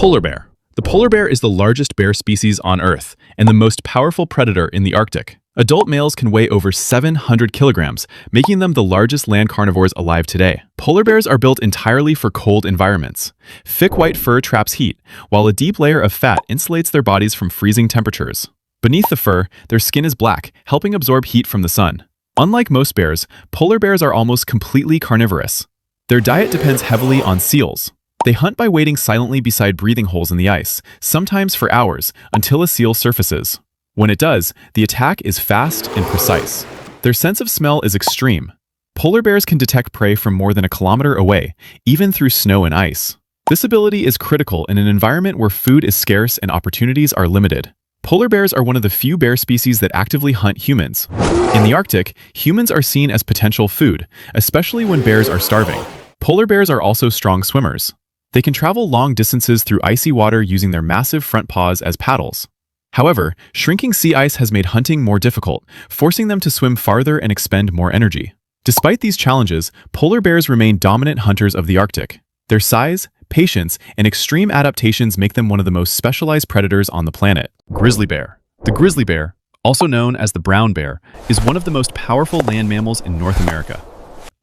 Polar bear. The polar bear is the largest bear species on Earth and the most powerful predator in the Arctic. Adult males can weigh over 700 kilograms, making them the largest land carnivores alive today. Polar bears are built entirely for cold environments. Thick white fur traps heat, while a deep layer of fat insulates their bodies from freezing temperatures. Beneath the fur, their skin is black, helping absorb heat from the sun. Unlike most bears, polar bears are almost completely carnivorous. Their diet depends heavily on seals. They hunt by waiting silently beside breathing holes in the ice, sometimes for hours, until a seal surfaces. When it does, the attack is fast and precise. Their sense of smell is extreme. Polar bears can detect prey from more than a kilometer away, even through snow and ice. This ability is critical in an environment where food is scarce and opportunities are limited. Polar bears are one of the few bear species that actively hunt humans. In the Arctic, humans are seen as potential food, especially when bears are starving. Polar bears are also strong swimmers. They can travel long distances through icy water using their massive front paws as paddles. However, shrinking sea ice has made hunting more difficult, forcing them to swim farther and expend more energy. Despite these challenges, polar bears remain dominant hunters of the Arctic. Their size, patience, and extreme adaptations make them one of the most specialized predators on the planet. Grizzly bear. The grizzly bear, also known as the brown bear, is one of the most powerful land mammals in North America.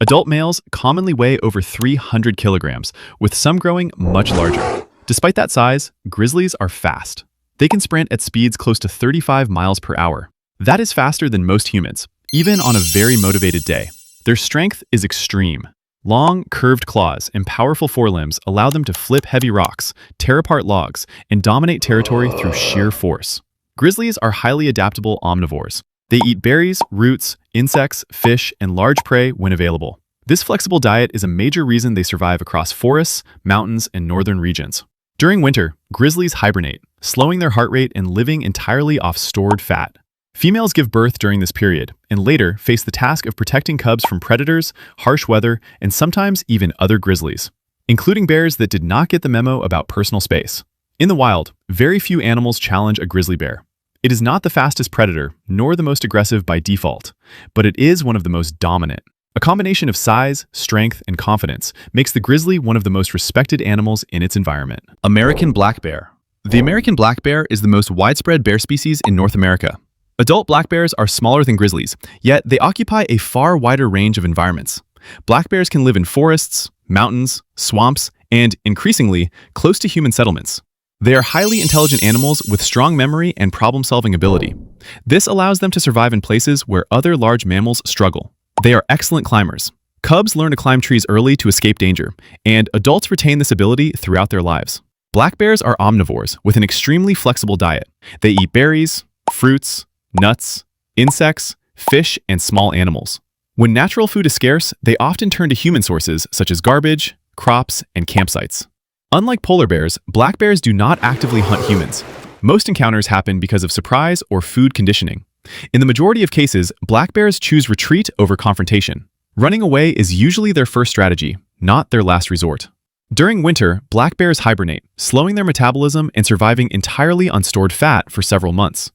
Adult males commonly weigh over 300 kilograms, with some growing much larger. Despite that size, grizzlies are fast. They can sprint at speeds close to 35 miles per hour. That is faster than most humans, even on a very motivated day. Their strength is extreme. Long, curved claws and powerful forelimbs allow them to flip heavy rocks, tear apart logs, and dominate territory through sheer force. Grizzlies are highly adaptable omnivores. They eat berries, roots, insects, fish, and large prey when available. This flexible diet is a major reason they survive across forests, mountains, and northern regions. During winter, grizzlies hibernate, slowing their heart rate and living entirely off stored fat. Females give birth during this period, and later face the task of protecting cubs from predators, harsh weather, and sometimes even other grizzlies, including bears that did not get the memo about personal space. In the wild, very few animals challenge a grizzly bear. It is not the fastest predator, nor the most aggressive by default, but it is one of the most dominant. A combination of size, strength, and confidence makes the grizzly one of the most respected animals in its environment. American black bear. The American black bear is the most widespread bear species in North America. Adult black bears are smaller than grizzlies, yet they occupy a far wider range of environments. Black bears can live in forests, mountains, swamps, and, increasingly, close to human settlements. They are highly intelligent animals with strong memory and problem-solving ability. This allows them to survive in places where other large mammals struggle. They are excellent climbers. Cubs learn to climb trees early to escape danger, and adults retain this ability throughout their lives. Black bears are omnivores with an extremely flexible diet. They eat berries, fruits, nuts, insects, fish, and small animals. When natural food is scarce, they often turn to human sources such as garbage, crops, and campsites. Unlike polar bears, black bears do not actively hunt humans. Most encounters happen because of surprise or food conditioning. In the majority of cases, black bears choose retreat over confrontation. Running away is usually their first strategy, not their last resort. During winter, black bears hibernate, slowing their metabolism and surviving entirely on stored fat for several months.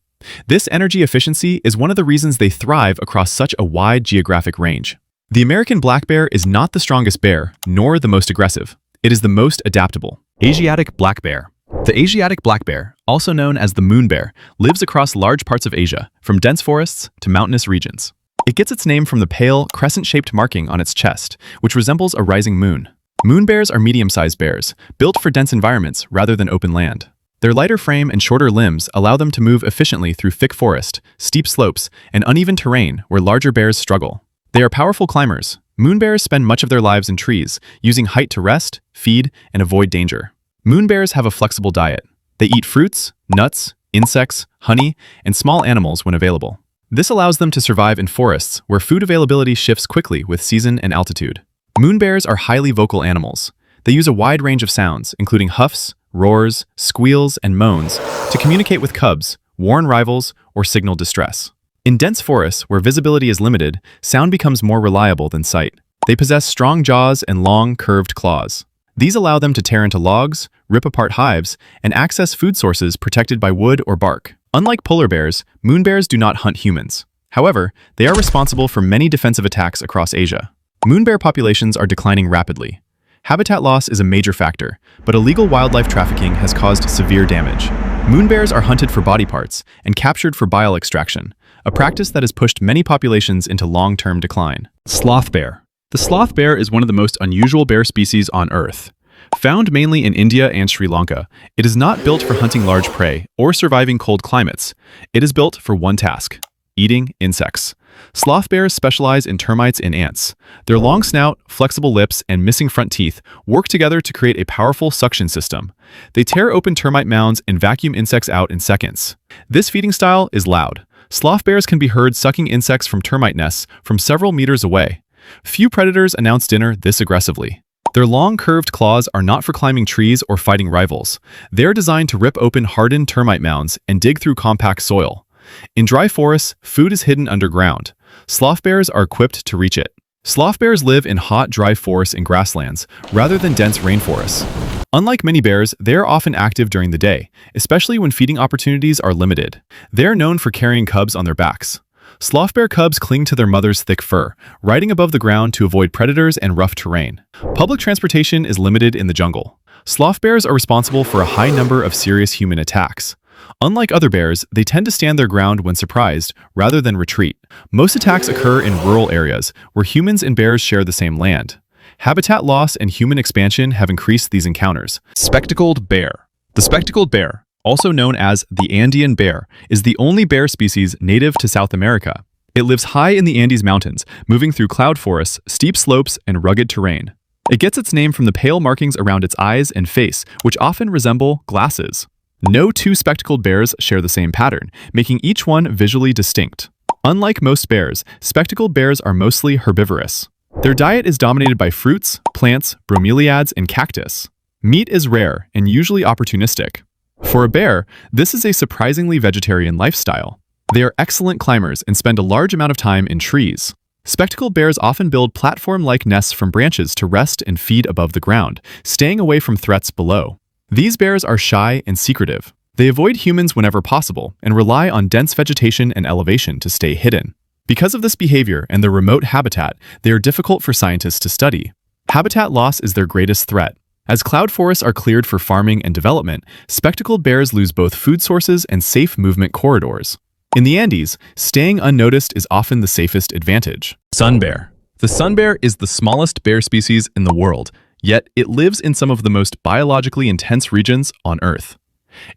This energy efficiency is one of the reasons they thrive across such a wide geographic range. The American black bear is not the strongest bear, nor the most aggressive. It is the most adaptable. Asiatic black bear. The Asiatic black bear, also known as the moon bear, lives across large parts of Asia, from dense forests to mountainous regions. It gets its name from the pale, crescent-shaped marking on its chest, which resembles a rising moon. Moon bears are medium-sized bears, built for dense environments rather than open land. Their lighter frame and shorter limbs allow them to move efficiently through thick forest, steep slopes, and uneven terrain where larger bears struggle. They are powerful climbers. Moon bears spend much of their lives in trees, using height to rest, feed, and avoid danger. Moon bears have a flexible diet. They eat fruits, nuts, insects, honey, and small animals when available. This allows them to survive in forests where food availability shifts quickly with season and altitude. Moon bears are highly vocal animals. They use a wide range of sounds, including huffs, roars, squeals, and moans, to communicate with cubs, warn rivals, or signal distress. In dense forests where visibility is limited, sound becomes more reliable than sight. They possess strong jaws and long, curved claws. These allow them to tear into logs, rip apart hives, and access food sources protected by wood or bark. Unlike polar bears, moon bears do not hunt humans. However, they are responsible for many defensive attacks across Asia. Moon bear populations are declining rapidly. Habitat loss is a major factor, but illegal wildlife trafficking has caused severe damage. Moon bears are hunted for body parts and captured for bile extraction, a practice that has pushed many populations into long-term decline. Sloth bear. The sloth bear is one of the most unusual bear species on Earth. Found mainly in India and Sri Lanka, it is not built for hunting large prey or surviving cold climates. It is built for one task: eating insects. Sloth bears specialize in termites and ants. Their long snout, flexible lips, and missing front teeth work together to create a powerful suction system. They tear open termite mounds and vacuum insects out in seconds. This feeding style is loud. Sloth bears can be heard sucking insects from termite nests from several meters away. Few predators announce dinner this aggressively. Their long, curved claws are not for climbing trees or fighting rivals. They are designed to rip open hardened termite mounds and dig through compact soil. In dry forests, food is hidden underground. Sloth bears are equipped to reach it. Sloth bears live in hot, dry forests and grasslands, rather than dense rainforests. Unlike many bears, they are often active during the day, especially when feeding opportunities are limited. They are known for carrying cubs on their backs. Sloth bear cubs cling to their mother's thick fur, riding above the ground to avoid predators and rough terrain. Public transportation is limited in the jungle. Sloth bears are responsible for a high number of serious human attacks. Unlike other bears, they tend to stand their ground when surprised, rather than retreat. Most attacks occur in rural areas, where humans and bears share the same land. Habitat loss and human expansion have increased these encounters. Spectacled bear. The spectacled bear, also known as the Andean bear, is the only bear species native to South America. It lives high in the Andes Mountains, moving through cloud forests, steep slopes, and rugged terrain. It gets its name from the pale markings around its eyes and face, which often resemble glasses. No two spectacled bears share the same pattern, making each one visually distinct. Unlike most bears, spectacled bears are mostly herbivorous. Their diet is dominated by fruits, plants, bromeliads, and cactus. Meat is rare and usually opportunistic. For a bear, this is a surprisingly vegetarian lifestyle. They are excellent climbers and spend a large amount of time in trees. Spectacled bears often build platform-like nests from branches to rest and feed above the ground, staying away from threats below. These bears are shy and secretive. They avoid humans whenever possible and rely on dense vegetation and elevation to stay hidden. Because of this behavior and their remote habitat, they are difficult for scientists to study. Habitat loss is their greatest threat. As cloud forests are cleared for farming and development, spectacled bears lose both food sources and safe movement corridors. In the Andes, staying unnoticed is often the safest advantage. Sun bear. The sun bear is the smallest bear species in the world, yet it lives in some of the most biologically intense regions on Earth.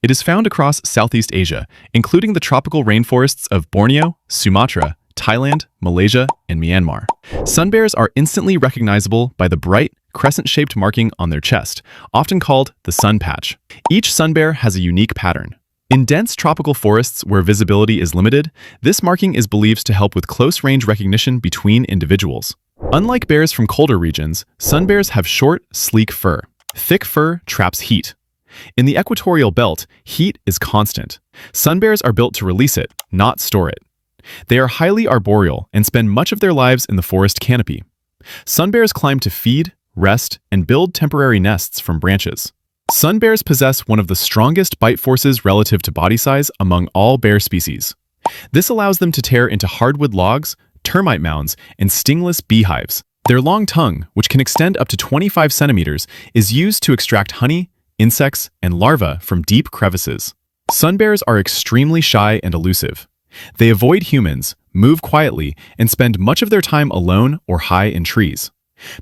It is found across Southeast Asia, including the tropical rainforests of Borneo, Sumatra, Thailand, Malaysia, and Myanmar. Sun bears are instantly recognizable by the bright, crescent-shaped marking on their chest, often called the sun patch. Each sun bear has a unique pattern. In dense tropical forests where visibility is limited, this marking is believed to help with close-range recognition between individuals. Unlike bears from colder regions, sun bears have short, sleek fur. Thick fur traps heat. In the equatorial belt, heat is constant. Sun bears are built to release it, not store it. They are highly arboreal and spend much of their lives in the forest canopy. Sun bears climb to feed, rest, and build temporary nests from branches. Sun bears possess one of the strongest bite forces relative to body size among all bear species. This allows them to tear into hardwood logs, termite mounds, and stingless beehives. Their long tongue, which can extend up to 25 centimeters, is used to extract honey, insects, and larvae from deep crevices. Sun bears are extremely shy and elusive. They avoid humans, move quietly, and spend much of their time alone or high in trees.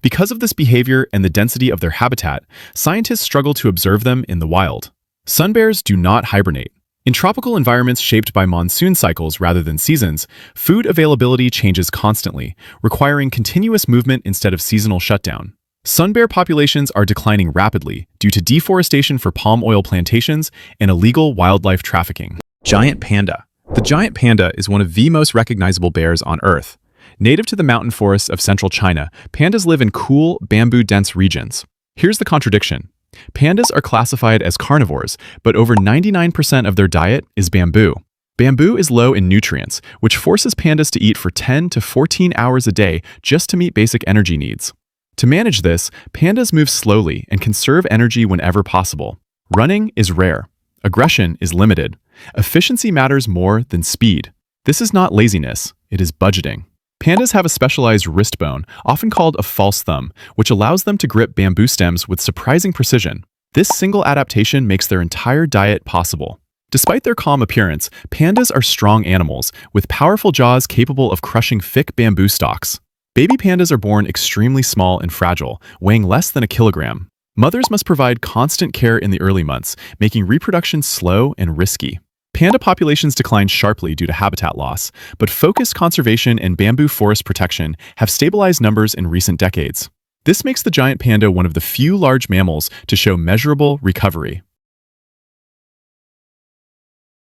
Because of this behavior and the density of their habitat, scientists struggle to observe them in the wild. Sun bears do not hibernate. In tropical environments shaped by monsoon cycles rather than seasons, food availability changes constantly, requiring continuous movement instead of seasonal shutdown. Sun bear populations are declining rapidly due to deforestation for palm oil plantations and illegal wildlife trafficking. Giant panda. The giant panda is one of the most recognizable bears on Earth. Native to the mountain forests of central China, pandas live in cool, bamboo-dense regions. Here's the contradiction. Pandas are classified as carnivores, but over 99% of their diet is bamboo. Bamboo is low in nutrients, which forces pandas to eat for 10 to 14 hours a day just to meet basic energy needs. To manage this, pandas move slowly and conserve energy whenever possible. Running is rare. Aggression is limited. Efficiency matters more than speed. This is not laziness, it is budgeting. Pandas have a specialized wrist bone, often called a false thumb, which allows them to grip bamboo stems with surprising precision. This single adaptation makes their entire diet possible. Despite their calm appearance, pandas are strong animals, with powerful jaws capable of crushing thick bamboo stalks. Baby pandas are born extremely small and fragile, weighing less than a kilogram. Mothers must provide constant care in the early months, making reproduction slow and risky. Panda populations decline sharply due to habitat loss, but focused conservation and bamboo forest protection have stabilized numbers in recent decades. This makes the giant panda one of the few large mammals to show measurable recovery.